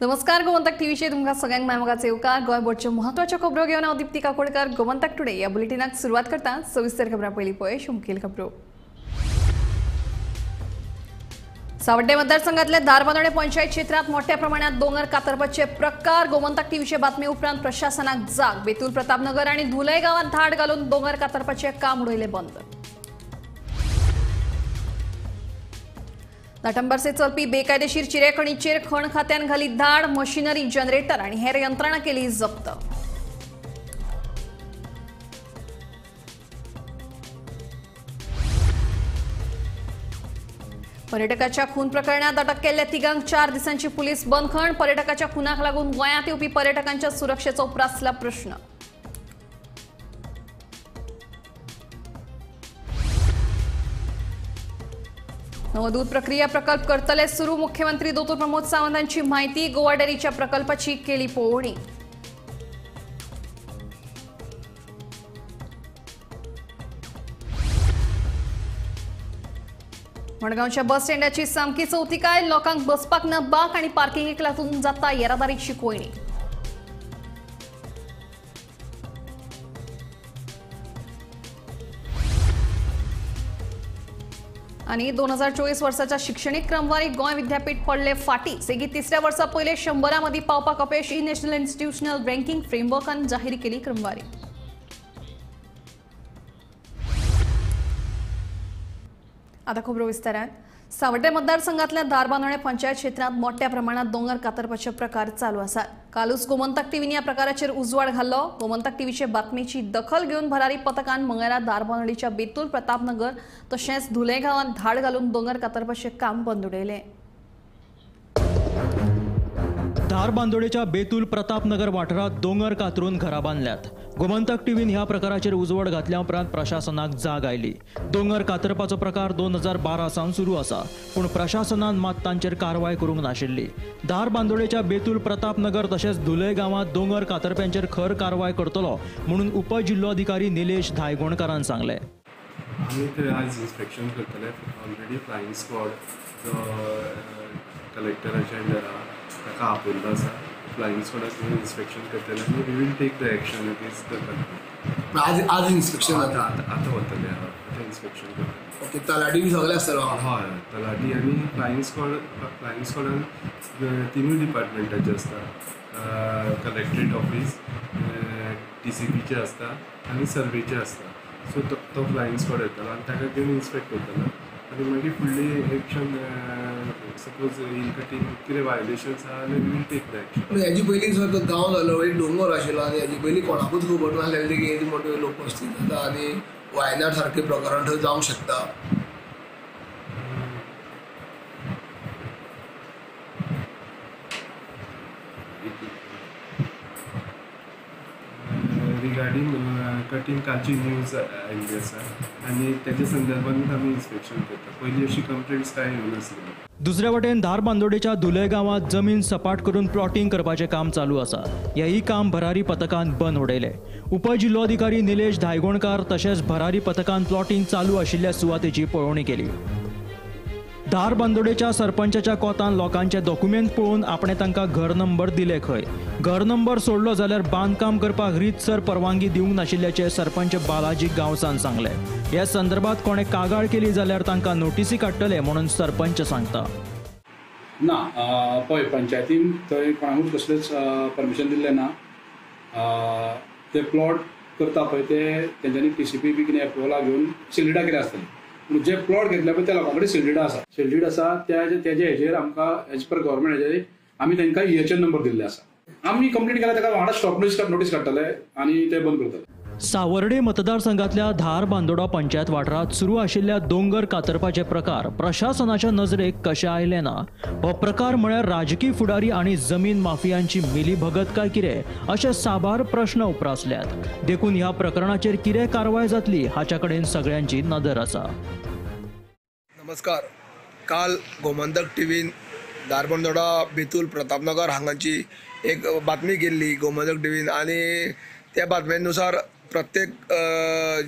नमस्कार, गोमंतक टीव्हीचे तुमका सगळ्यांक मायमोगाचे येवकार. गोंय बोर्डच्यो म्हत्वाच्यो खबरो घेवन हांव दीप्ती काकोडकर. गोमंतक टुडे या बुलेटिनाक सुरवात करता. सविस्तर खबरां पयलीं पळय मुखेल खबरो. सावड्डे मतदारसंघातले धारबांदोडे पंचायत क्षेत्रात मोठ्या प्रमाणात दोंगर कातरपाचे प्रकार. गोमंतक टीव्हीचे बातमी उपरांत प्रशासनाक जाग. बेतूल प्रतापनगर आणि धुलय गावात धाड घालून दोंगर कातरपाचे काम उडयले बंद. नटंबरसे चलपी बेकायदेशीर चिरेखणीचेर खण खात्यान घाली धाड. मशिनरी, जनरेटर आणि हेर यंत्रणा केली जप्त. पर्यटकाच्या खून प्रकरणात अटक केल्ल्या तिगांक 4 दिसांची पुलीस बंदखण. पर्यटकाच्या खुनाक लागून गोंयांत येवपी पर्यटकांच्या सुरक्षेचो उप्रासला प्रश्न. नवदूत प्रक्रिया प्रकल्प करतले सुरू. मुख्यमंत्री दोतोर प्रमोद सावंतांची माहिती. गोवा डेअरीच्या प्रकल्पाची केली पळोवणी. मडगावच्या बस स्टँडाची सामकी चवथीकाय. लोकांक बसपाक न बाक आणि पार्किंगेक लागून जाता येरादारीची कोयणी. आणि 2024 वर्षाच्या शैक्षणिक क्रमवारीत गोंय विद्यापीठ पडले फाटी. सेगीत 3ऱ्या वर्सा पयले 100 मदीं पावपाक अपेश. नॅशनल इन्स्टिट्यूशनल रँकिंग फ्रेमवर्कान जाहीर केली क्रमवारी. आता खबरो विस्तारात. सावड्डे मतदारसंघातल्या धारबांदोडे पंचायत क्षेत्रात मोठ्या प्रमाणात दोंगर कातरपाचे प्रकार चालू आसात. कालूच गोमंतक टीव्हीन या प्रकाराचेर उजवाड घाल्लो. गोमंतक टीव्हीचे बातमेची दखल घेवन भरारी पथकान मंगळारा धारबांदोडेच्या बेतूल प्रतापनगर तशेंच धुले गावात धाड घालून दोंगर कातरपाचे काम बंद उडयले. धारबांदोडेच्या बेतूल प्रतापनगर वाठारात दोंगर कातरून घरां बांदल्यात. गोमंतक टीव्हीन ह्या प्रकाराचेर उजवाड घातल्या उपरांत प्रशासनाक जाग आयली. दोंगर कातरपाचो प्रकार 2012 सावन सुरू आसा, पूण प्रशासनान मात तांचेर कारवाय करूंक नाशिल्ली. धारबांदोडेच्या बेतूल प्रतापनगर तशेंच धुलय गावात दोंगर कातरप्यांचेर खर कारवाय करतलो म्हणून उपजिल्लोधिकारी निलेश धायगोणकारान सांगले. आम्ही ते आज इन्स्पेक्शन करतले. ऑलरेडी फ्लाइंग स्क्वॉड कलेक्टराच्या अंडरा ताका आपयल्लो आसा. फ्लाइंग स्क्वॉडाक इन्स्पेक्शन करतले आनी we will take the action against the company. आज इन्स्पेक्शन आतां वतले. आतां इन्स्पेक्शन करतले. ओके, तलाठी बी सगळे आसतलो. हय, तलाठी आनी फ्लाइंग स्क्वॉडान 3 डिपार्टमेंटाचे आसता. कलेक्टरेट ऑफिस, TCPचे आसता आनी सर्वेचे आसता. सो तो फ्लाइंग स्क्वॉड येतलो आनी ताका घेवन इन्स्पेक्ट करतलो आनी मागीर फुडली एक्शन सपोज इन कटींग कितें वायलेशन्स आहा जाल्यार we will take the action. हेजी पयलीं सर तो गांव जालो, एक दोंगर आशिल्लो आनी हेजी पयलीं कोणाकूच खबर नासलेली की हेजी मोठी लोक वस्ती जाता आनी वायनाड सारकें प्रकरण थंय जावंक शकता. रिगार्डिंग कटींग कालची न्यूज आयिल्ली आसा आनी तेजे संदर्भांत आमी इन्स्पेक्शन करता. पयलीं अशी कंप्लेंट्स कांय येवनासल्यो. दुसऱ्या वटेन धारबांदोडेच्या धुलय गावात जमीन सपाट करून प्लॉटिंग करपाचे काम चालू आसा. हेही काम भरारी पथकान बंद उडयले. उपजिल्लोधिकारी निलेश धायगोणकार तशेंच भरारी पथकान प्लॉटिंग चालू आशिल्ल्या सुवातेची पळोवणी केली. धारबांदोडेच्या सरपंचाच्या कोतान लोकांचे डॉक्युमेंट पळोवन आपणे तांकां घर नंबर दिले. खंय घर नंबर सोडलो जाल्यार बांदकाम करपाक रीतसर परवानगी दिवंक नाशिल्ल्याचे सरपंच बालाजी गांवसान सांगले. ह्या संदर्भात कोणे कागाळ केली जाल्यार तांकां नोटीसी काडटले म्हणून सरपंच सांगता. ना पळय, पंचायतीन थंय कोणाकूच कसलेच परमिशन दिल्लें ना. ते प्लॉट करता पळय ते तेंच्यांनी TCP बी कितें एप्रुवला घेवन सिल्डिडा कितें आसतलें. पूण जे प्लॉट घेतले पळय त्या लोकां कडेन सिल्डीड आसा तेजे हेजेर आमकां एज पर गव्हर्मेंट हेजेर आमी तांकां EHN नंबर दिल्ले आसा. आमी कंप्लेंट केल्या ताका वांगडा स्टॉप नोटीस काडटले आनी ते बंद करतले. सावर्डे मतदारसंघातल्या धारबांदोडा पंचायत वाठारात सुरू आशिल्ल्या दोंगर कातरपाचे प्रकार प्रशासनाच्या नजरेक कशे आयले ना. हो प्रकार म्हळ्यार राजकीय फुडारी आणि जमीन माफियांची मिलीभगत काय कितें अशे साबार प्रश्न उप्रासल्यात. देखून ह्या प्रकरणाचेर कितें कारवाय जातली हाच्या कडेन सगळ्यांची नदर आसा. नमस्कार. काल गोमंतक टीव्हीन धारबांदोडा बेतूल प्रतापनगर हांगाची एक बातमी केल्ली गोमंतक टीव्हीन आनी त्या बातम्यानुसार प्रत्येक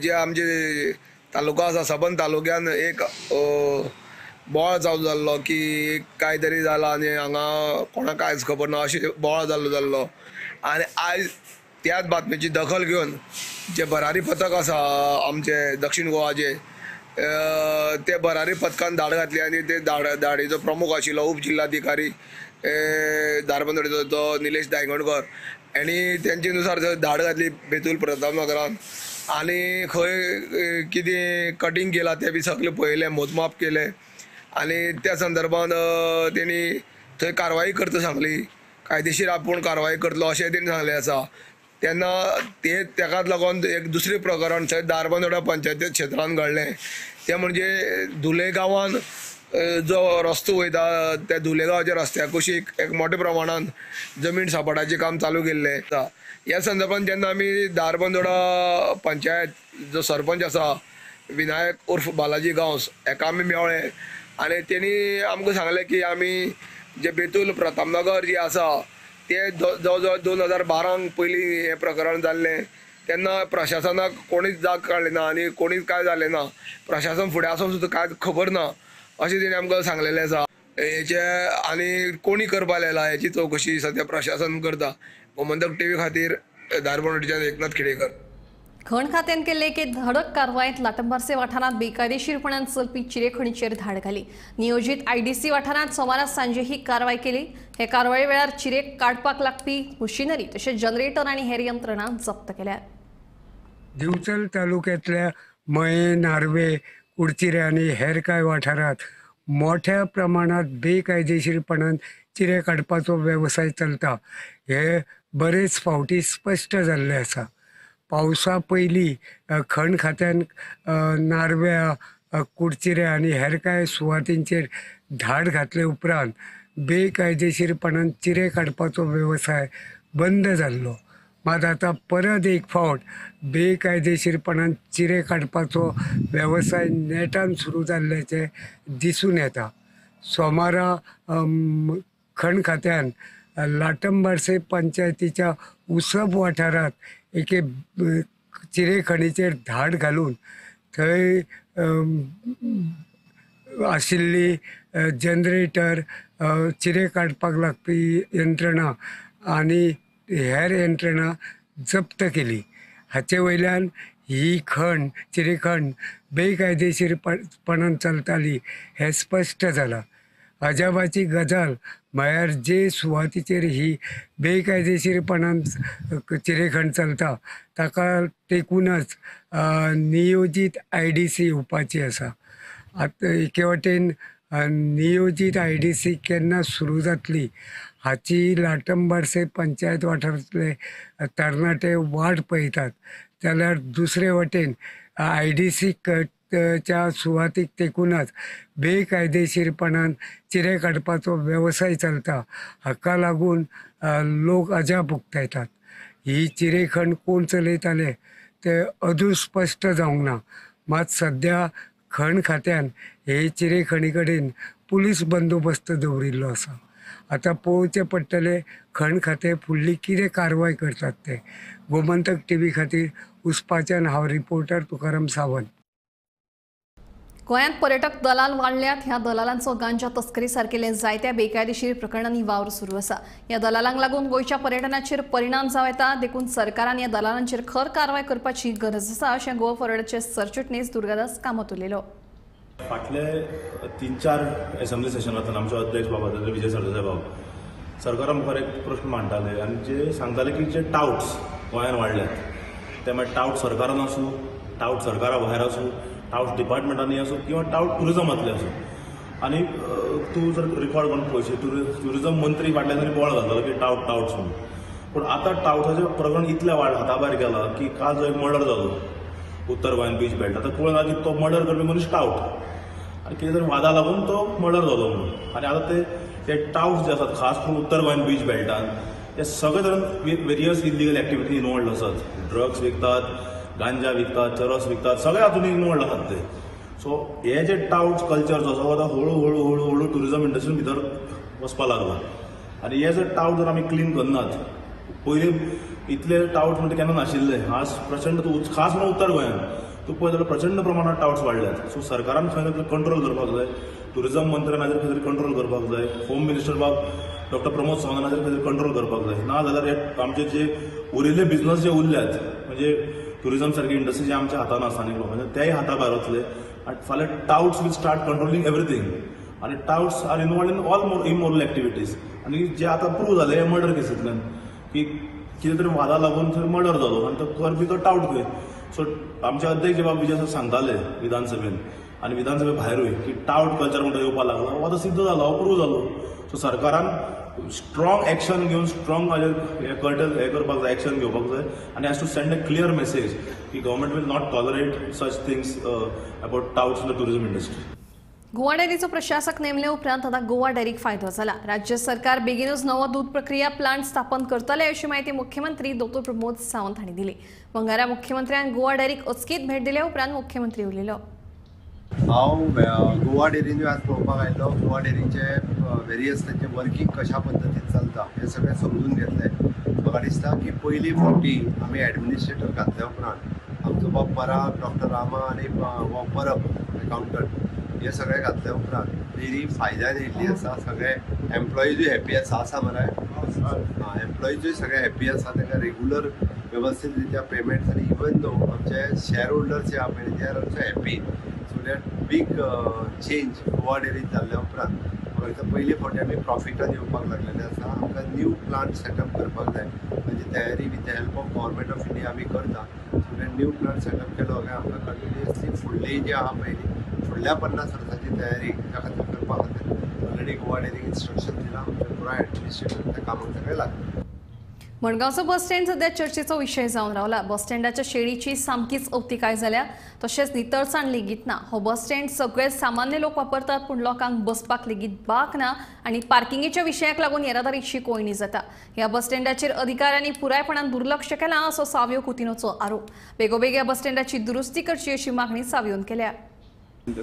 जे आमचे तालुका आसा सबंद तालुक्यान एक बोवाळ चालू जाल्लो की काय तरी जाला आनी हांगा कोणाक कांयच खबर ना अशें बोवाळ जाल्लो आनी आयज त्याच बातमेची दखल घेवन जे भरारी पथक आसा आमचे दक्षिण गोवाचे ते भरारी पथकान धाड घातली आनी ते धाडीचो प्रमुख आशिल्लो उपजिल्हाधिकारी धारबांदोडेचो तो निलेश दायगणकर हांणी तेंचे नुसार धाड घातली बेतूल प्रतापनगरान आनी खंय कितें कटींग केलां तें बी सगळें पळयलें मोजमाप केलें आनी त्या संदर्भांत तेणी थंय कारवाई करता सांगली कायदेशीर आपूण कारवाई करतलो अशें तेणी सांगलें आसा तेन्ना तेकाच लागून एक दुसरें प्रकरण थंय धारबांदोडा पंचायती क्षेत्रांत घडलें तें म्हणजे धुले गांवांत जो रस्तो वयता त्या धुले गांवाच्या रस्त्या कुशीक एक मोठ्या प्रमाणांत जमीन सांपडाचें काम चालू केल्लें आसा ह्या संदर्भांत जेन्ना आमी धारबांदोडा पंचायत जो सरपंच आसा विनायक उर्फ बालाजी गांवस हेका आमी मेवळे आनी तेणी आमकां सांगलें की आमी जे बेतूल प्रतापनगर जी आसा ते जवळ जवळ 2012 पयलीं हें प्रकरण जाल्लें तेन्ना प्रशासनाक कोणीच जाग काडली ना आनी कोणीच काय जालें ना प्रशासन फुडें आसून सुद्दां कांय खबर ना अशें तेणी आमकां सांगलेलें आसा हेचे आनी कोणी करपा लायला हेची चवकशी सद्या प्रशासन करता गोमंतक टीव्ही खातीर धारबांदोडेच्यान एकनाथ खेडेकर खण खात्यान केल्ले एके धडक कारवायेंत लाटंबारसे वाठारांत बेकायदेशीरपणान चलपी चिरे खणीचेर धाड घाली नियोजीत IDC वाठारांत सोमारास सांजे ही कारवाय केली हे कारवाये वेळार चिरे काडपाक लागपी मशिनरी तशेंच जनरेटर आनी हेर यंत्रणा जप्त केल्यात दिवचल तालुक्यातल्या मये नार्वे कुडचिरे आणि हेर कांय वाठारांत मोठ्या प्रमाणात बेकायदेशीरपणान चिरे काडपाचो वेवसाय चलता हे बरेच फावटी स्पश्ट जाल्ले आसा पावसा पयलीं खण खात्यान नार्व्या कुडचिरे आनी हेर कांय सुवातींचेर धाड घातले उपरांत बेकायदेशीरपणान चिरे काडपाचो वेवसाय बंद जाल्लो मात आतां परत एक फावट बेकायदेशीरपणान चिरे काडपाचो वेवसाय नेटान सुरू जाल्ल्याचें दिसून येता सोमारा खण खात्यान लाटंबारसे पंचायतीच्या उसब वाठारांत एके चिरे खणीचेर धाड घालून थंय आशिल्ली जनरेटर चिरे काडपाक लागपी यंत्रणा आनी हेर यंत्रणा जप्त केली हाचे वयल्यान ही खण चिरे खण बेकायदेशीरपणान चलताली हें स्पश्ट जालां अजाबाची गजाल म्हळ्यार जे सुवातीचेर ही बेकायदेशीरपणान चिरेखण चलता ताका तेकूनच नियोजीत IDC येवपाची आसा आतां एके वटेन नियोजीत IDC केन्ना सुरू जातली हाची लाटंबारसे पंचायत वाठारांतले तरणाटे वाट पळयतात जाल्यार दुसरे वटेन IDC च्या सुवातीक तेकूनच बेकायदेशीरपणान चिरे काडपाचो वेवसाय चलता हाका लागून लोक अजाप उक्तायतात ही चिरेखण कोण चलयताले ते अजून स्पश्ट जावंक ना मात सद्या खण खात्यान हे चिरेखणी कडेन पुलीस बंदोबस्त दवरिल्लो आसा आतां पळोवचें पडटलें खण खातें फुडली कितें कारवाय करतात ते गोमंतक TV खातीर उसपाच्यान हांव रिपोर्टर तुकाराम सावंत गोंयांत पर्यटक दलाल वाडल्यात ह्या दलालांचो गांजा तस्करी सारकेले जायत्या बेकायदेशीर प्रकरणांनी वावर सुरू आसा ह्या दलालांक लागून गोंयच्या पर्यटनाचेर परिणाम जावं येता देखून सरकारान ह्या दलालांचेर खर कारवाय करपाची गरज आसा अशें गोवा फॉरवर्डाचे सरचिटणीस दुर्गादास कामत उलयलो फाटले 3-4 असेंब्ली सेशनांतल्यान आमचे अध्यक्ष बाबा विजय सरदेसाय बाब सरकारा मुखार एक प्रश्न मांडटाले आनी जे सांगताले की जे टाउट्स गोंयांत वाडल्यात ते मागीर टाउट सरकारान आसूं टाउट सरकारा भायर आसूं टाउट डिपार्टमेंटांनी आसूं किंवा टाउट टुरिजमांतले आसूं आनी तूं जर रिकॉर्ड करून पळयशी टुरिजम मंत्री फाटल्या तरी बोवाळ घालतालो की टाउट टाउट्स म्हणून पूण आतां टाउटाचें प्रकरण इतलें हाताभायर गेलां की काल जो एक मर्डर जालो उत्तर गोंयान बीच बेल्ट आतां कळना की तो मर्डर करपी मनीस टाउट आनी कितें तरी वादा लागून तो मर्डर जालो म्हणून आनी आतां ते टाउट्स जे आसात खास करून उत्तर गोंयान बीच बेल्टान ते सगळे तरेन वेरियस इलिगल एक्टिविटी इनवॉल्ड आसात ड्रग्स विकतात गांजा विकतात चरस विकतात सगळे हातून इनवॉल्ड आहात ते सो हे जे टाउट्स कल्चर जो आसा तो हळू हळू टुरिजम इंडस्ट्रीन भितर वचपाक लागला आनी हे जर टाउट जर आमी क्लीन करनात पयलीं इतले टाउट्स म्हणजे केन्ना नाशिल्ले आज प्रचंड खास म्हणून उत्तर गोंयांत तूं पळय जाल्यार प्रचंड प्रमाणात टाउट्स वाडल्यात सो सरकारान खंय ना कंट्रोल करपाक जाय टुरिझम मंत्र्यान हाजेर खंय तरी कंट्रोल करपाक जाय, होम मिनिस्टर बाब डॉक्टर प्रमोद सावंतान हाजेर खंय तरी कंट्रोल करपाक जाय. ना जाल्यार हे आमचे जे उरिल्ले बिझनस जे उरल्यात म्हणजे टुरिझम सारकी इंडस्ट्री जे आमच्या हातान आसा न्ही म्हणजे तेय हाता भायर वतले आनी फाल्यां touts will start controlling everything. आनी touts are involved in all immoral activities. आनी जे आतां प्रूव जालें हे मर्डर केसींतल्यान की कितें तरी वादा लागून थंय मर्डर जालो आनी तो करपी तो टाउट खंय. सो आमचे अध्यक्ष बाब विजय सर सांगताले विधानसभेन आनी विधानसभे भायरूय की टाउट कल्चर म्हणटा येवपा लागला हो आतां सिद्ध जालो, हो प्रूव जालो. सो सरकारान स्ट्रॉंग एक्शन घेवन स्ट्रॉंग हे करपाक जाय, एक्शन घेवपाक जाय आनी has to send a clear message की government will not tolerate such things about touts in the tourism industry. Goa डेअरीचो प्रशासक नेमले उपरांत आता गोवा डेअरीक फायदो जाला. राज्य सरकार बेगीनूच नवो दूध प्रक्रिया प्लांट स्थापन करतले अशी माहिती मुख्यमंत्री डॉ. प्रमोद सावंत हांणी दिली. मंगळारा मुख्यमंत्र्यान गोवा डेअरीक अचकीत भेट दिले उपरांत मुख्यमंत्री उलयलो. हांव गोवा डेअरीन आज पळोवपाक आयिल्लो. गोवा डेअरीचे वेरियस तेंचे वर्कींग कशा पद्दतीन चलता हे सगळें समजून घेतलें. म्हाका दिसता की पयली फावटी आमी एडमिनिस्ट्रेटर घातल्या उपरांत आमचो बाब पराग डॉक्टर रामा आनी हो परब अकावंटंट हे सगळें घातल्या उपरांत डेअरी फायद्यान येयल्ली आसा. सगळे एम्प्लॉईजूय हॅप्पी आसा मरे. एम्प्लॉईजूय सगळे हॅप्पी आसा. तांकां रेगुलर वेवस्थीत रित्या पेमेंट आनी इवन दो आमचे शेअर होल्डर्स जे आहा पळय they are also happy. So that big change Goa डेअरींत जाल्ल्या उपरांत म्हाका दिसता पयली फावटी आमी प्रॉफिटान येवपाक लागलेले आसा. आमकां न्यू प्लांट सेटअप करपाक जाय. ताची तयारी with the help of government of India आमी करता. So that new plant setup केलो काय आमकां कंटिन्युअसली फुडली जी आहा पळय फुडल्या 50 वर्सांची तयारी त्या खातीर करपा खातीर ऑलरेडी गोवा डेअरीक इन्स्ट्रक्शन दिलां. आमचे पुराय एडमिनिस्ट्रेटर त्या कामाक सगळे लागले. मडगांवचो बस स्टँड सध्या चर्चेचो विशय जावन रावला. बस स्टँडाच्या शेडीची सामकीच अवतिकाय जाल्या. तशेंच नितळसाण लेगीत ना. हो बस स्टँड सगळे सामान्य लोक वापरतात पूण लोकांक बसपाक लेगीत बाक ना आनी पार्किंगेच्या विशयाक लागून येरादारीची कोयणी जाता. ह्या बस स्टँडाचेर अधिकाऱ्यांनी पुरायपणान दुर्लक्ष केलां असो सावयो कुतिनोचो आरोप. बेगोबेग ह्या बस स्टँडाची दुरुस्ती करची अशी मागणी सावयोन केल्या.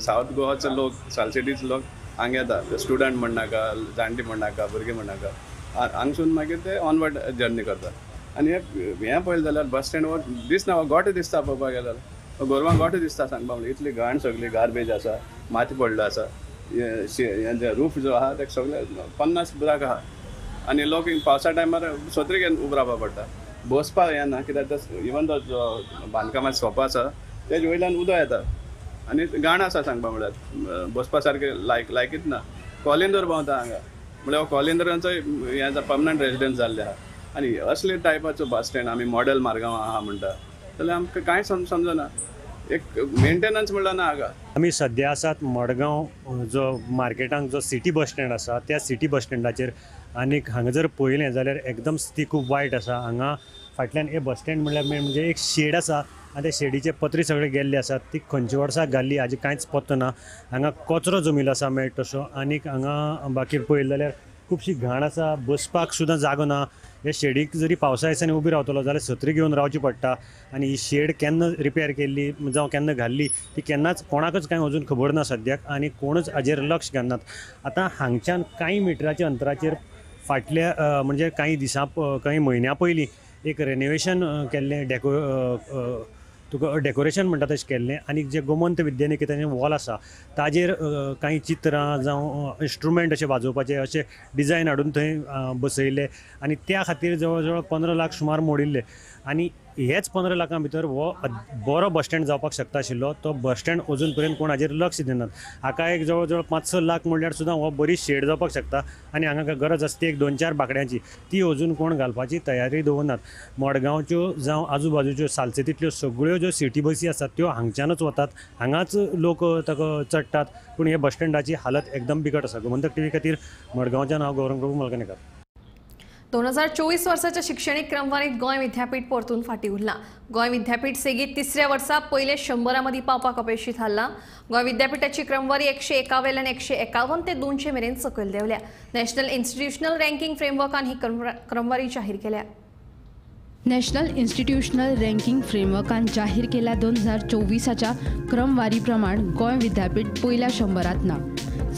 सावथ गोवाचे लोक सालसेटीचे लोक हांगा येतात. स्टुडंट म्हणनाका, जाणटी म्हणनाका, भुरगे म्हणनाका हांगसून मागीर ते ऑनवर्ड जर्नी करतात. आनी हें पळयलें जाल्यार बस स्टँड दिसना गोठे दिसता पळोवपाक गेल्यार. गोरवांक गोठे दिसता सांगपा म्हणल्यार. इतली घाण सगळी गार्बेज आसा, माती पडलो आसा. रूफ जो आहा तेका सगळे 50 ब्राक आहा. आनी लोक पावसा टायमार सत्रीक घेवन उबो रावपा पडटा. बसपाक येना कित्याक इवन तो जो बांदकामाचो सोपो आसा तेजे वयल्यान उदक येता. आनी घाण आसा सांगपा म्हळ्यार. बसपा सारकें लायकीत ना. कॉलिंदर भोंवता हांगा म्हळ्यार कॉलिंदरांचो हें पर्मनंट रेजिडंट जाल्ले आहा. आनी असले टायपाचो बस स्टँड आमी मॉडेल मार्गांव आहा म्हणटा जाल्यार आमकां कांय समजना. एक मेंटेनन्स म्हणल्यार ना हांगा. आमी सद्या आसात मडगांव जो मार्केटांत जो सिटी बस स्टँड आसा त्या सिटी बस स्टँडाचेर. आनीक हांगा जर पळयलें जाल्यार एकदम स्थिती खूब वायट आसा. हांगा फाटल्यान हे बस स्टँड म्हणल्यार म्हणजे एक शेड आसा आनी त्या शेडीचे पत्रे सगळे गेल्ले आसात. ती खंयच्या वर्साक घाल्ली हाजे कांयच पत्तो ना. हांगा कचरो जमिल्लो आसा मेळटा तसो. आनीक हांगा बाकी पळयलें जाल्यार खुबशी घाण आसा. बसपाक सुद्दां जागो ना. हे शेडीक जरी पावसा दिसांनी उबी रावतलो जाल्यार सत्री घेवन रावची पडटा. आनी ही शेड केन्ना रिपेर केल्ली जावं केन्ना घाल्ली ती केन्नाच कोणाकच कांय अजून खबर ना सद्याक. आनी कोणूच हाजेर लक्ष घालनात. आतां हांगच्यान कांय मिटराच्या अंतराचेर फाटल्या म्हणजे कांय म्हयन्या पयलीं एक रेनोवेशन केल्लें तुका डेकोरेशन म्हणटा तशें केल्लें. आनी जे गोमंत विद्यानिकेतनाचें वॉल आसा ताजेर कांय चित्रां जावं इंस्ट्रुमेंट अशे वाजोवपाचे अशे डिजायन हाडून थंय बसयले. आनी त्या खातीर जवळ जवळ 15 लाख सुमार मोडिल्ले. आनी हेच 15 लाखां भितर हो बरो बस स्टँड जावपाक शकता आशिल्लो. तो बस स्टँड अजून पर्यंत कोण हाजेर लक्ष दिनात. हाका एक जवळ जवळ 5-6 लाख म्हणल्यार सुद्दां हो बरी शेड जावपाक शकता. आनी हांगा गरज आसता एक 2-4 बाकड्यांची ती अजून कोण घालपाची तयारी दवरनात. मडगांवच्यो जावं आजूबाजूच्यो सालसेतींतल्यो सगळ्यो ज्यो सिटी बसी आसात त्यो हांगच्यानच वतात. हांगाच लोक ताका चडटात. पूण हे बस स्टँडाची हालत एकदम बिकट आसा. गोमंतक टीव्ही खातीर मडगांवच्यान हांव गौरंग प्रभू मलकानेकर. 2024 वर्साच्या शिक्षणीक क्रमवारीत गोंय विद्यापीठ परतून फाटीं उरलां. गोंय विद्यापीठ सेगीत 3ऱ्या वर्सा पयले 100 मदीं पावपाक अपेक्षीत थारलां. गोंय विद्यापीठाची क्रमवारी 101 वेल्यान 151 ते 200 मेरेन सकयल देंवल्या. नॅशनल इन्स्टिट्यूशनल रँकिंग फ्रेमवर्कान ही क्रमवारी जाहीर केल्या. नॅशनल इन्स्टिट्यूशनल रँकिंग फ्रेमवर्कान जाहीर केल्या 2024च्या क्रमवारी प्रमाण गोंय विद्यापीठ पयल्या 100रांत ना.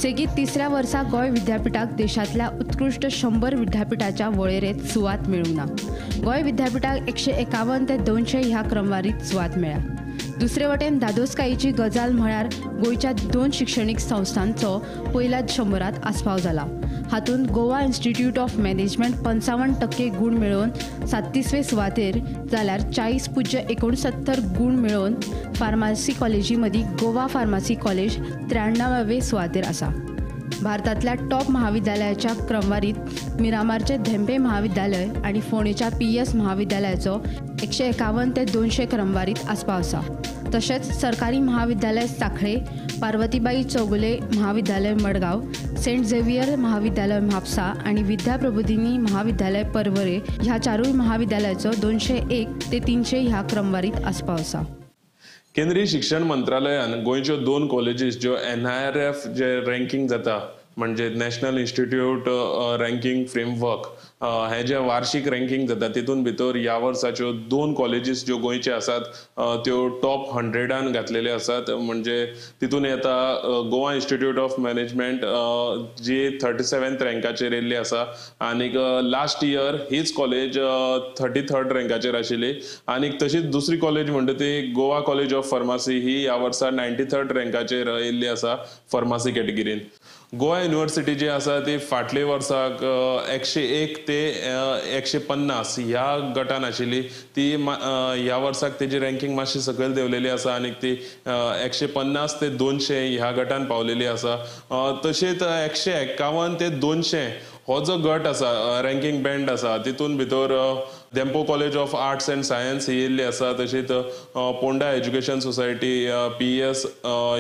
सेगीत 3ऱ्या वर्सा गोंय विद्यापीठाक देशांतल्या उत्कृश्ट 100 विद्यापीठाच्या वळेरेंत सुवात मेळूंक ना. गोंय विद्यापीठाक 151 ते 200 ह्या क्रमवारीत सुवात मेळ्ळ्या. दुसरे वटेन धादोसकायेची गजाल म्हळ्यार गोंयच्या 2 शिक्षणीक संस्थांचो पयल्याच 100त आस्पाव जाला. हातूंत गोवा इन्स्टिट्यूट ऑफ मॅनेजमेंट 55% गुण मेळोवन 37वे सुवातेर जाल्यार 40.69 गुण मेळोवन फार्मासी कॉलेजी मदीं गोवा फार्मासी कॉलेज 93वे सुवातेर आसा. भारतांतल्या टॉप महाविद्यालयाच्या क्रमवारीत मिरामारचे धेंपे महाविद्यालय आणि फोंडेच्या PS महाविद्यालयाचो 151 ते 200 क्रमवारीत आस्पाव आसा. तशेंच सरकारी महाविद्यालय सांखळे, पार्वतीबाई चौगुले महाविद्यालय मडगांव, सेंट झेवियर महाविद्यालय म्हापसा आणि विद्याप्रबोधिनी महाविद्यालय परवरे ह्या 4 महाविद्यालयाचो 201 ते 300 ह्या क्रमवारीत आस्पाव आसा. केंद्रीय शिक्षण मंत्रालयान गोंयच्यो 2 कॉलेजीस ज्यो NIRF जे रँकिंग जाता म्हणजे नॅशनल इन्स्टिट्यूट रँकिंग फ्रेमवर्क हे जे वार्षिक रँकिंग जाता तितून भितर ह्या वर्साच्यो 2 कॉलेजीस ज्यो गोंयचे आसात त्यो टॉप 100 घातलेले आसात. म्हणजे तितून येता गोवा इन्स्टिट्यूट ऑफ मॅनेजमेंट जी 37th रँकाचेर येयल्ली आसा आनीक लास्ट इयर हीच कॉलेज 33rd रँकाचेर आशिल्ली. आनीक तशीच दुसरी कॉलेज म्हणटा ती गोवा कॉलेज ऑफ फार्मासी ही ह्या वर्सा 93rd रँकाचेर येयल्ली आसा फार्मासी कॅटेगरीन. गोवा युनिव्हर्सिटी जी आसा ती फाटले वर्साक 101 ते 150 ह्या गटान आशिल्ली. ती ह्या वर्साक तेजी रँकिंग मातशी सकयल देंवलेली आसा आनीक ती 150 ते 200 ह्या गटान पावलेली आसा. तशेंच 151 ते 200 हो जो गट आसा रँकिंग बँड आसा तितून भितर Dempo college of arts and science ही येयल्ली आसा. तशीच पोंडा एज्युकेशन सोसायटी PS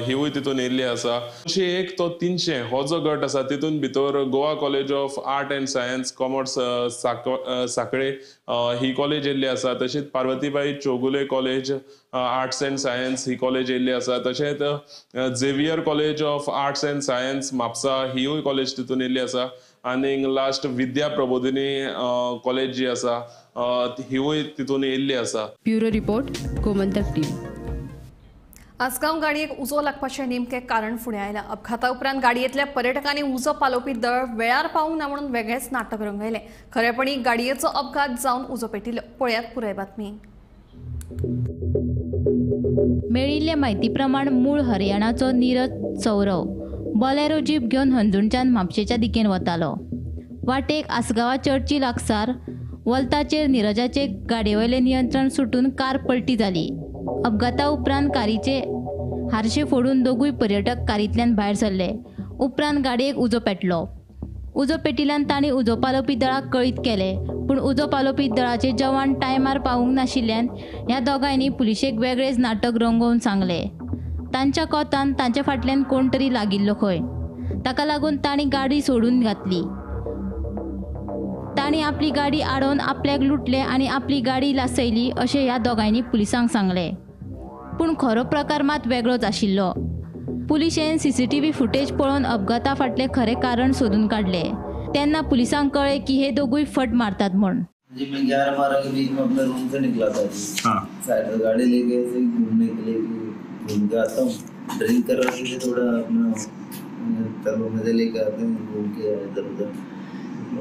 हिवूय तितून येयल्ली आसा. 101 तो 300 हो जो गट आसा तितून भितर Goa college of art and science commerce Sankhali ही कॉलेज येयल्ली आसा. तशीच Parvatibai Chowgule college arts and science ही कॉलेज येयल्ली आसा. तशेंच Xavier college of arts and science Mapusa हिवूय कॉलेज तितून येयल्ली आसा. आनी लास्ट विद्या प्रबोधिनी कॉलेज जी आसा हिवूय तितून येयल्ली आसा. Bureau report Gomantak TV. Assagao गाडयेक उजो लागपाचें नेमकें कारण फुडें आयलां. अपघाता उपरांत गाडयेंतल्या पर्यटकांनी उजो पालोवपी दळ वेळार पावूंक ना म्हणून वेगळेंच नाटक रंगयलें. खरेपणी गाडयेचो अपघात जावन उजो पेटिल्लो. पळयात पुराय बातमी. मेळिल्ले म्हायती प्रमाण मूळ हरियाणाचो नीरज सौरव बोलेरो जीप घेवन हंजुणच्यान म्हापशेच्या दिकेन वतालो. वाटेक आसगांवा चर्ची लागसार वलताचेर नीरजाचे गाडयेवयलें नियंत्रण सुटून कार पलटी जाली. अपघाता उपरांत कारीचे हारशे फोडून 2 पर्यटक कारींतल्यान भायर सरले. उपरांत गाडयेक उजो पेटलो. उजो पेटिल्ल्यान तांणी उजो पालोवपी दळाक कळीत केलें, पूण उजो पालोवपी दळाचे जवान टायमार पावूंक नाशिल्ल्यान ह्या दोगांयनी पुलिशेक वेगळेच नाटक रंगोवन सांगलें. तांच्या कोतान तांच्या फाटल्यान कोण तरी लागिल्लो खंय. ताका लागून तांणी गाडी सोडून घातली. तांणी आपली गाडी आडोवन आपल्याक लुटले आनी आपली गाडी लासयली अशें ह्या दोगांयनी पुलिसांक सांगलें. पूण खरो प्रकार मात वेगळोच आशिल्लो. पुलिशेन CCTV फुटेज पळोवन अपघाता फाटलें खरें कारण सोदून काडलें. तेन्ना पुलिसांक कळ्ळें की हे दोगूय फट मारतात म्हूण. जी मैं 11-12 के बीच में अपने रूम से निकला था जी. साइड से गाड़ी लेके ऐसे घूमने के लिए घूम के आता हूँ. ड्रिंक कर रहा था थोड़ा अपना चलो मजे लेके आते हैं घूम के इधर उधर.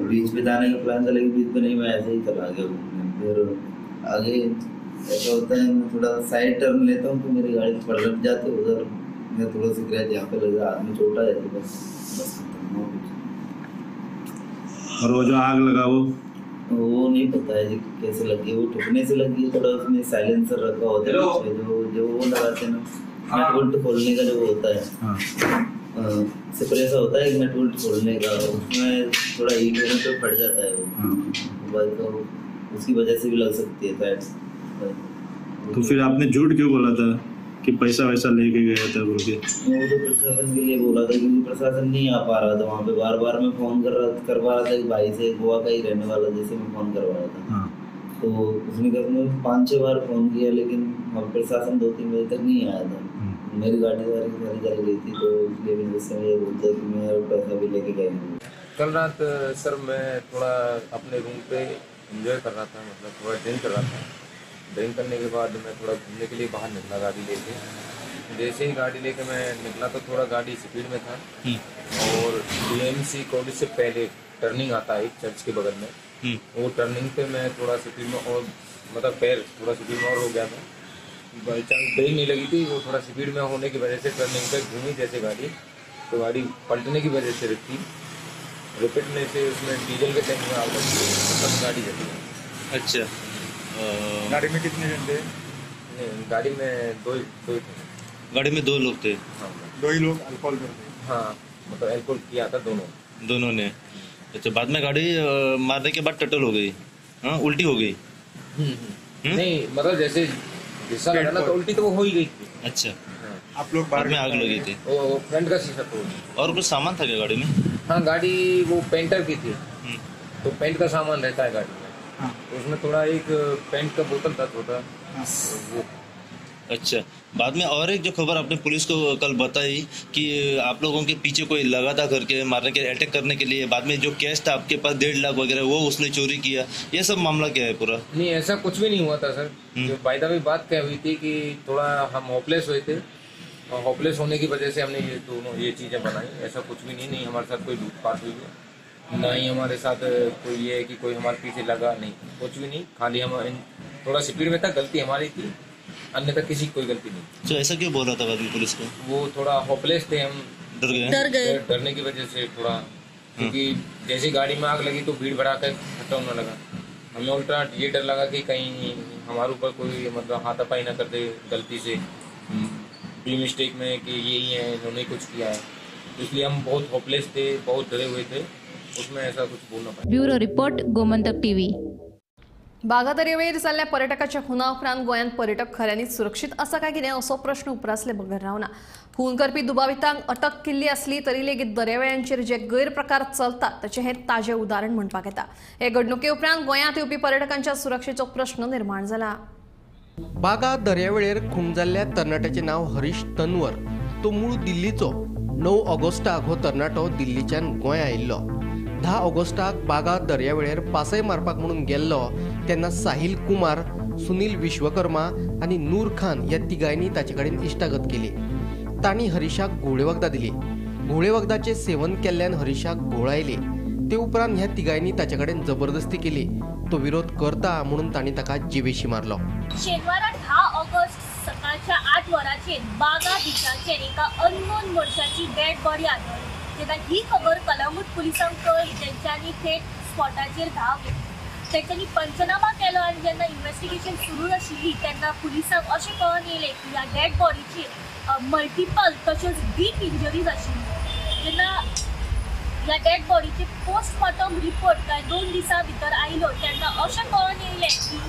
बीच पे जाने का प्लान था लेकिन बीच पे नहीं, मैं ऐसे ही चला गया घूमने. फिर आगे ऐसा होता है मैं थोड़ा साइड टर्न लेता हूँ तो मेरी गाड़ी पलट जाती है उधर. मैं थोड़ा सी क्रैच यहाँ पे लगा, आदमी छोटा है तो बस. और वो जो आग लगा वो नहीं पता है जी कैसे लगी. वो ठुकने से लगी है. थोड़ा उसमें साइलेंसर रखा होता है जो वो लगाते हैं ना नट बोल्ट खोलने का जो होता है स्प्रे सा होता है एक नट बोल्ट खोलने का. उसमें थोड़ा हीट होने पे फट जाता है वो बाइक का. उसकी वजह से भी लग सकती है शायद. तो फिर आपने झूठ क्यों बोला था कि पैसा वैसा लेके गया था बोल के? वो तो प्रशासन के लिए बोला था क्योंकि प्रशासन नहीं आ पा रहा था वहाँ पे. बार मैं फोन करवा रहा था एक भाई से, गोवा का ही रहने वाला, जैसे मैं फोन करवा रहा था. तो उसने कहा 5-6 बार फोन किया लेकिन प्रशासन 2-3 बजे तक नहीं आया था. मेरी गाड़ी सारी चल गई थी तो इसलिए मेरे से ये बोलते कि मैं पैसा भी लेके गया. कल रात सर मैं थोड़ा अपने रूम पे एंजॉय कर रहा था, मतलब थोड़ा ड्रिंक कर रहा था. ड्रिंक करने के बाद मैं थोड़ा घूमने के लिए बाहर निकला गाड़ी लेके. जैसे ही गाड़ी लेके मैं निकला तो थोड़ा गाड़ी स्पीड में था और DMC कॉलेज से पहले टर्निंग आता है एक चर्च के बगल में. वो टर्निंग पे मैं थोड़ा स्पीड में और मतलब पैर थोड़ा स्पीड में और हो गया था. बाई चांस ब्रेक नहीं लगी थी, वो थोड़ा स्पीड में होने की वजह से टर्निंग पे घूमी जैसे गाड़ी, तो गाड़ी पलटने की वजह से रुकी, रिपीटने से उसमें डीजल के टैंक में आग लगी, तब गाड़ी जली। अच्छा, गाड़ी में कितने जन थे? गाड़ी में दो थे। गाड़ी में 2 लोग थे? हाँ, 2 ही लोग अल्कोहल करते? हाँ, मतलब अल्कोहल किया था दोनों ने। अच्छा, बाद में गाड़ी मारने के बाद टटल हो गई, हाँ, उल्टी हो गई? नहीं, मतलब जैसे शीशा लगा ना तो उल्टी तो वो हो ही गई थी। अच्छा, आप लोग बाद में आग लगी थी? वो फ्रंट का शीशा तोड़ दिया। और कुछ सामान था क्या गाड़ी में? हाँ, गाड़ी वो पेंटर की थी, तो पेंट का सामान रहता है गाड़ी में, तो उसमें थोड़ा एक पेंट का बोतल था छोटा वो। अच्छा, बाद में और एक जो खबर आपने पुलिस को कल बताई कि आप लोगों के पीछे कोई लगा था करके मारने के अटैक करने के लिए, बाद में जो कैश था आपके पास 1.5 लाख वगैरह वो उसने चोरी किया, ये सब मामला क्या है पूरा? नहीं, ऐसा कुछ भी नहीं हुआ था सर। जो बाय द वे बात क्या हुई थी कि थोड़ा हम होपलेस हुए थे, और होपलेस होने की वजह से हमने ये चीज़ें बनाई। ऐसा कुछ भी नहीं हमारे साथ कोई लूटपाट हुई है, ना ही हमारे साथ कोई ये है कि कोई हमारे पीछे लगा, नहीं, कुछ भी नहीं। खाली हम थोड़ा स्पीड में था, गलती हमारी थी, अन्यथा किसी की कोई गलती नहीं। तो ऐसा क्यों बोल रहा था बाद में पुलिस को? वो थोड़ा होपलेस थे, हम डर गए। डरने की वजह से थोड़ा, क्योंकि जैसे गाड़ी में आग लगी तो भीड़ भड़ाका इकट्ठा होने लगा। हमें उल्टा ये डर लगा कि कहीं हमारे ऊपर कोई मतलब हाथापाई ना कर दे गलती से, भी मिस्टेक में कि यही है, इन्होंने कुछ किया है, इसलिए हम बहुत होपलेस थे, बहुत डरे हुए थे, उसमें ऐसा कुछ बोलना पड़ा। Bureau report, Gomantak TV. बागा दर्यावेळेर जाल्ल्या पर्यटकाच्या खुना उपरांत गोंयांत पर्यटक खऱ्यांनीच सुरक्षीत आसा काय कितें असो प्रश्न उपरासले बगर रावना। खून करपी दुबावितांक अटक केल्ली आसली तरी लेगीत दर्यावेळ्यांचेर जे गैरप्रकार चलतात ताचें हें ताजें उदाहरण म्हणपाक येता। हे घडणुके उपरांत गोंयांत येवपी पर्यटकांच्या सुरक्षेचो प्रश्न निर्माण जाला। बागा दर्यावेळेर खून जाल्ल्या तरणाट्याचें नांव हरीश तन्वर। तो मूळ दिल्लीचो। 9 ऑगस्टाक हो तरणाटो दिल्लीच्यान गोंया आयिल्लो। 10 ऑगस्टाक बागा दर्यावेळेर पासय मारपाक म्हणून गेल्लो तेन्ना साहिल कुमार, सुनील विश्वकर्मा आनी नूर खान ह्या तिगांयनी ताचे कडेन इश्टागत केली। तांणी हरीशाक घोळे वखदां दिली। घोळे वखदाचें सेवन केल्ल्यान हरीशाक घोळ आयली। ते उपरांत ह्या तिगांयनी ताचे कडेन जबरदस्ती केली। तो विरोध करता म्हणून तांणी ताका जिवेशी मारलो। शेनवारा 10 ऑगस्ट सकाळच्या 8 वरांचेर बागा बिचाचेर एका अननोन मनशाची डेड बॉडी आढळ्ळी। जेन्ना ही खबर कलंगूट पुलिसांक कळ्ळी तेंच्यांनी थेट स्पॉटाचेर धांव घेतली। तेंच्यांनी पंचनामा केलो आनी जेन्ना इन्व्हेस्टिगेशन सुरू आशिल्ली तेन्ना पुलिसांक अशें कळून येयलें की ह्या डेड बॉडीचेर मल्टिपल तशेंच डीप इंजरीज आशिल्ल्यो। जेन्ना ह्या डेड बॉडीचे पोस्टमॉर्टम रिपोर्ट काय 2 दिसां भितर आयलो तेन्ना अशें कळून येयलें की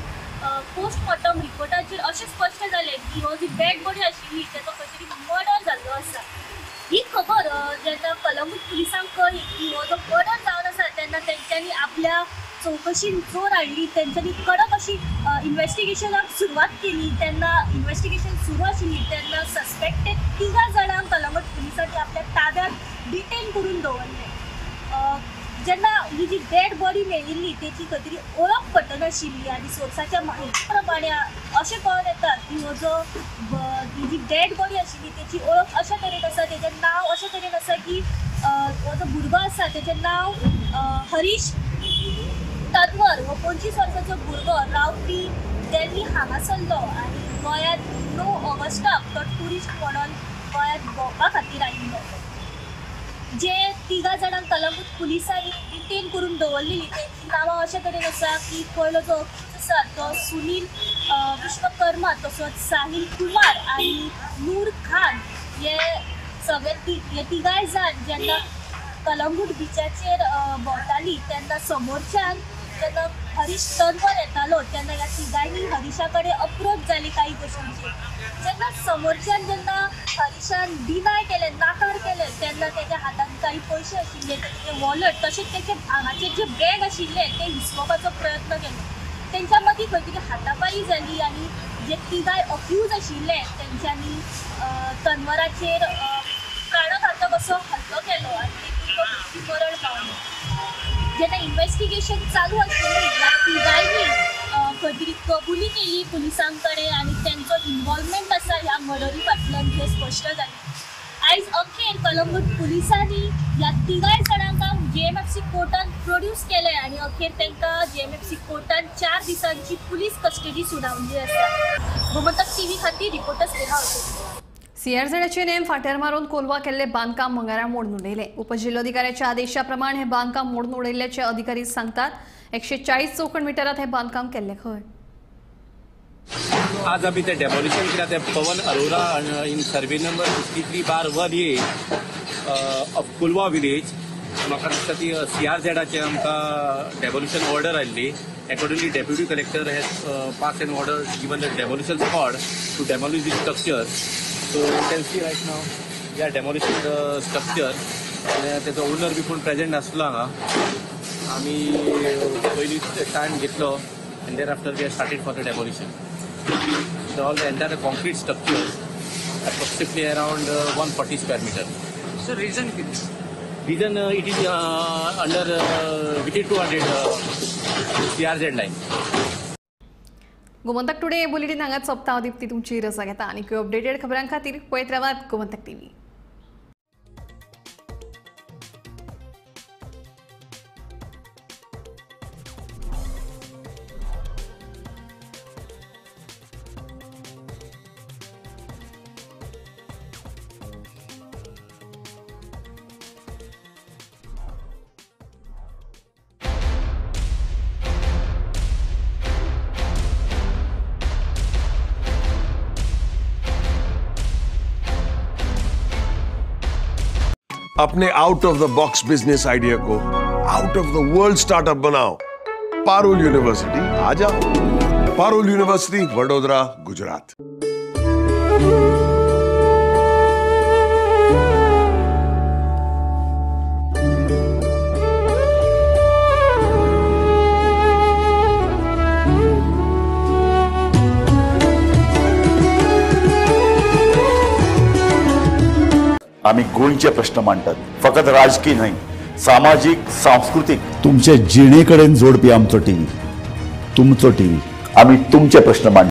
पोस्टमॉर्टम रिपोर्टाचेर अशें स्पश्ट जालें की हो जी डेड बॉडी आशिल्ली तेचो खंय तरी मर्डर जाल्लो आसा। ही खबर जेन्ना कलंगूट पुलिसांक कळ्ळी की हो जो मर्डर जावन आसा तेन्ना तेंच्यांनी आपल्या चौकशीन जोर हाडली। तेंच्यांनी कडक अशी इन्व्हेस्टिगेशनाक सुरवात केली। तेन्ना इन्व्हेस्टिगेशन सुरू आशिल्ली तेन्ना सस्पेक्टेड 3 जाणांक कलंगूट पुलिसांनी आपल्या ताब्यांत डिटेन करून दवरले। जेन्ना ही जी डेड बॉडी मेळिल्ली तेची खंय तरी ओळख पटनाशिल्ली आनी सोर्साच्या म्हायती प्रमाणे अशें कळून येता की हो जो ही जी डेड बॉडी आशिल्ली तेची ओळख अशा तरेन आसा, तेचें नांव अशा तरेन आसा की हो जो भुरगो आसा तेचें नांव हरीश तन्वर। हो 25 वर्साचो भुरगो रावपी दिल्ली हांगासरलो आनी गोंयांत 9 ऑगस्टाक तो ट्युरिस्ट म्हणून गोंयांत भोंवपा खातीर आयिल्लो। जे 3 जाणांक कलंगूट पुलिसांनी डिटेन करून दवरलेली तेंची नांवां अशा तरेन आसा की पयलो जो आसा तो सुनील विश्वकर्मा, तसोच साहिल कुमार आनी नूर खान। हे सगळे हे 3 जाण जेन्ना कलंगूट बिचाचेर भोंवतालीं तेन्ना समोरच्यान जेन्ना हरीश तन्वर येतालो तेन्ना ह्या 3 हरीशा कडेन अप्रोच जाली काही गोश्टींचेर। जेन्ना समोरच्यान जेन्ना हरीशान डिनाय केलें, नाकार केलें तेन्ना तेच्या हातांत काही पयशे आशिल्ले, तेचें वॉलेट तशेंच तेचे भांगाचेर जे बॅग आशिल्ले ते हिसपावपाचो प्रयत्न केलो। तेंच्या मदीं खंय तरी हातापाई जाली आनी जे 3 अक्यूज आशिल्ले तेंच्यांनी तन्वराचेर प्राणघातक असो हल्लो केलो आनी तेतून तो मरण पावलो। जेन्ना इन्व्हेस्टिगेशन चालू आशिल्ली ह्या 3 खंय तरी कबुली केली पुलिसां कडेन आनी तेंचो इन्वॉल्वमेंट आसा ह्या मर्डरी फाटल्यान हें स्पश्ट जालें। आयज अखेर कलंगूट पुलिसांनी ह्या 3 जाणांक JMFC कोर्टान प्रोड्यूस केले आणि अखेर तांकां JMFC कोर्टान 4 दिसांची पुलीस कस्टडी सुनावली आसा. गोमंतक टीव्ही खातीर रिपोर्टर स्नेहा अशोक. सीआरझेडचे नेम फाटीर मारून कोलवा केल्ले बांदकाम मंगळारा मोडून उडयले. उपजिल्लोधिकाऱ्याच्या आदेशाप्रमाणे हे बांदकाम मोडून उडयल्ल्याचे अधिकारी सांगतात. 140 चौखण मिटरात हे बांदकाम केल्ले खंय. आज अभी ते डेमोलिशन किया ते Pavan Arora in survey number 53/1A of Kulwa village. म्हाका दिसता ती CRZचे आमकां डेमोलिशन ऑर्डर आयिल्ली. Accordingly, Deputy Collector has passed an order given the demolition squad to demolish the structure. So you can see right now we are demolishing the structure. And त्याचो owner बी कोण present नासलो हांगा. आमी पयलीं time घेतलो and thereafter we have started for the demolition. So all the entire concrete structure, approximately around 140 square meter. So reason it is under within 200 CRZ line. Gomantak today bulletin हांगाच सोंपता. हांव दिप्ती तुमची रजा घेता आनी अपडेटेड खबरां खातीर पळयत रावात गोमंतक टीव्ही. अपने out of the box business idea को out of the world startup बनाओ. पारुल यूनिवर्सिटी आ जाओ. पारुल यूनिवर्सिटी, वडोदरा, गुजरात. आम्ही गोंयचे प्रश्न मांडटात. फकत राजकीय न्हय, सामाजिक, सांस्कृतिक. तुमचे जिणेकडेन जोडपी आमचो टीव्ही, तुमचो टीव्ही. आम्ही तुमचे प्रश्न मांडटात.